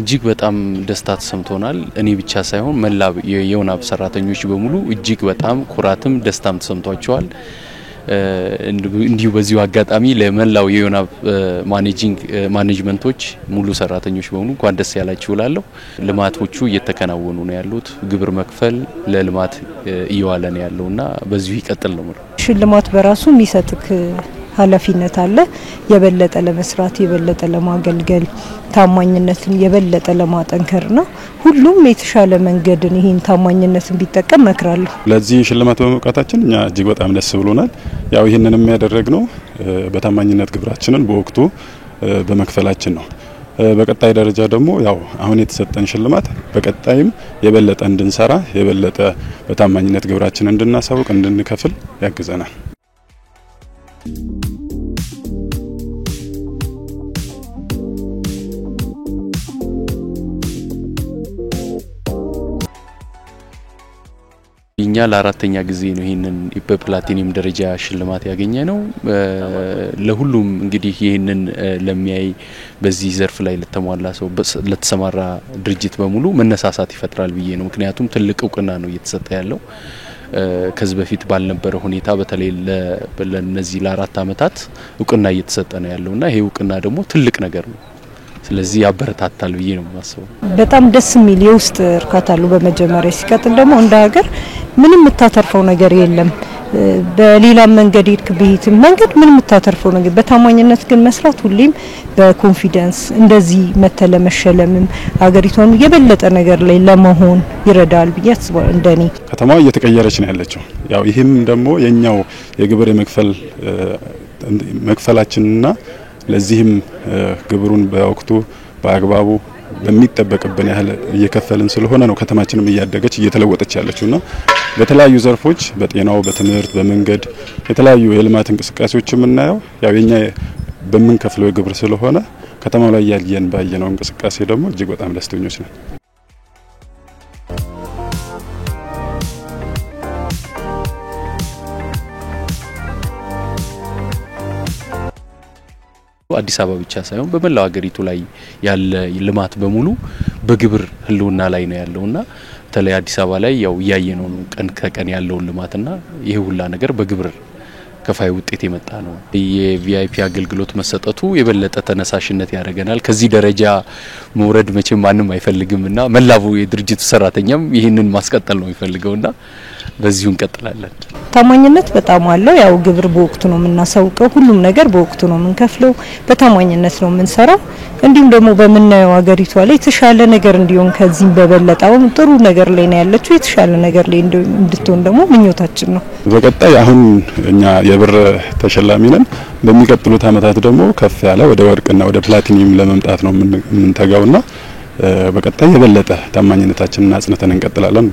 እጅግ በጣም ደስታ ተሰምቶናል። እኔ ብቻ ሳይሆን መላው የዮናብ ሰራተኞች በሙሉ እጅግ በጣም ኩራትም ደስታም ተሰምቷቸዋል። እንዲሁ በዚሁ አጋጣሚ ለመላው የዮናብ ማኔጅመንቶች ሙሉ ሰራተኞች በሙሉ እንኳን ደስ ያላችሁ እላለሁ። ልማቶቹ እየተከናወኑ ነው ያሉት። ግብር መክፈል ለልማት እየዋለ ነው ያለውና በዚሁ ይቀጥል ነው ማለት። ሽልማት በራሱ የሚሰጥክ ኃላፊነት አለ። የበለጠ ለመስራት የበለጠ ለማገልገል ታማኝነትን የበለጠ ለማጠንከርና ሁሉም የተሻለ መንገድን ይሄን ታማኝነትን ቢጠቀም መክራለሁ። ለዚህ ሽልማት በመብቃታችን እኛ እጅግ በጣም ደስ ብሎናል። ያው ይሄንንም ያደረግነው በታማኝነት ግብራችንን በወቅቱ በመክፈላችን ነው። በቀጣይ ደረጃ ደግሞ ያው አሁን የተሰጠን ሽልማት በቀጣይም የበለጠ እንድንሰራ የበለጠ በታማኝነት ግብራችንን እንድናሳውቅ እንድንከፍል ያግዘናል። እኛ ለአራተኛ ጊዜ ነው ይሄንን በፕላቲኒየም ደረጃ ሽልማት ያገኘ ነው። ለሁሉም እንግዲህ ይሄንን ለሚያይ በዚህ ዘርፍ ላይ ለተሟላ ሰው ለተሰማራ ድርጅት በሙሉ መነሳሳት ይፈጥራል ብዬ ነው። ምክንያቱም ትልቅ እውቅና ነው እየተሰጠ ያለው። ከዚህ በፊት ባልነበረ ሁኔታ በተለይ ለነዚህ ለአራት አመታት እውቅና እየተሰጠ ነው ያለውና ይሄ እውቅና ደግሞ ትልቅ ነገር ነው። ስለዚህ ያበረታታል ብዬ ነው ማስበው። በጣም ደስ የሚል የውስጥ እርካታ አለው። በመጀመሪያ ሲቀጥል ደግሞ እንደ ሀገር ምንም የምታተርፈው ነገር የለም። በሌላ መንገድ ይርክብሂት መንገድ ምንም የምታተርፈው ነገር በታማኝነት ግን መስራት ሁሌም በኮንፊደንስ እንደዚህ መተለ መሸለምም ሀገሪቷን የበለጠ ነገር ላይ ለመሆን ይረዳል ብዬ አስባለሁ። እንደኔ ከተማዋ እየተቀየረች ነው ያለችው። ያው ይሄም ደግሞ የኛው የግብር መክፈላችንና ለዚህም ግብሩን በወቅቱ በአግባቡ በሚጠበቅብን ያህል እየከፈልን ስለሆነ ነው ከተማችንም እያደገች እየተለወጠች ያለችውና በተለያዩ ዘርፎች በጤናው በትምህርት በመንገድ የተለያዩ የልማት እንቅስቃሴዎች የምናየው ያው የኛ በመንከፍለው የግብር ስለሆነ ከተማው ላይ ያየን ባየነው እንቅስቃሴ ደግሞ እጅግ በጣም ደስተኞች ነን። አዲስ አበባ ብቻ ሳይሆን በመላው ሀገሪቱ ላይ ያለ ልማት በሙሉ በግብር ህልውና ላይ ነው ያለውና በተለይ አዲስ አበባ ላይ ያው ያየነው ነው ቀን ከቀን ያለው ልማትና ይሄ ሁላ ነገር በግብር ከፋይ ውጤት የመጣ ነው። የቪአይፒ አገልግሎት መሰጠቱ የበለጠ ተነሳሽነት ያደርገናል። ከዚህ ደረጃ መውረድ መቼም ማንም አይፈልግምና መላው የድርጅቱ ሰራተኛም ይሄንን ማስቀጠል ነው የሚፈልገውና በዚሁ እንቀጥላለን። ታማኝነት በጣም አለው። ያው ግብር በወቅቱ ነው የምናሳውቀው። ሁሉም ነገር በወቅቱ ነው የምንከፍለው። በታማኝነት ነው የምንሰራው። እንዲሁም ደግሞ በመናየው ሀገሪቷ ላይ የተሻለ ነገር እንዲሆን ከዚህም በበለጠው ጥሩ ነገር ላይ ነው ያለችው። የተሻለ ነገር ላይ እንድትሆን ደግሞ ምኞታችን ነው። በቀጣይ አሁን እኛ የብር ተሸላሚ ነን። በሚቀጥሉት አመታት ደግሞ ከፍ ያለ ወደ ወርቅና ወደ ፕላቲኒየም ለመምጣት ነው የምንተጋውና በቀጣይ የበለጠ ታማኝነታችንን አጽንተን እንቀጥላለን።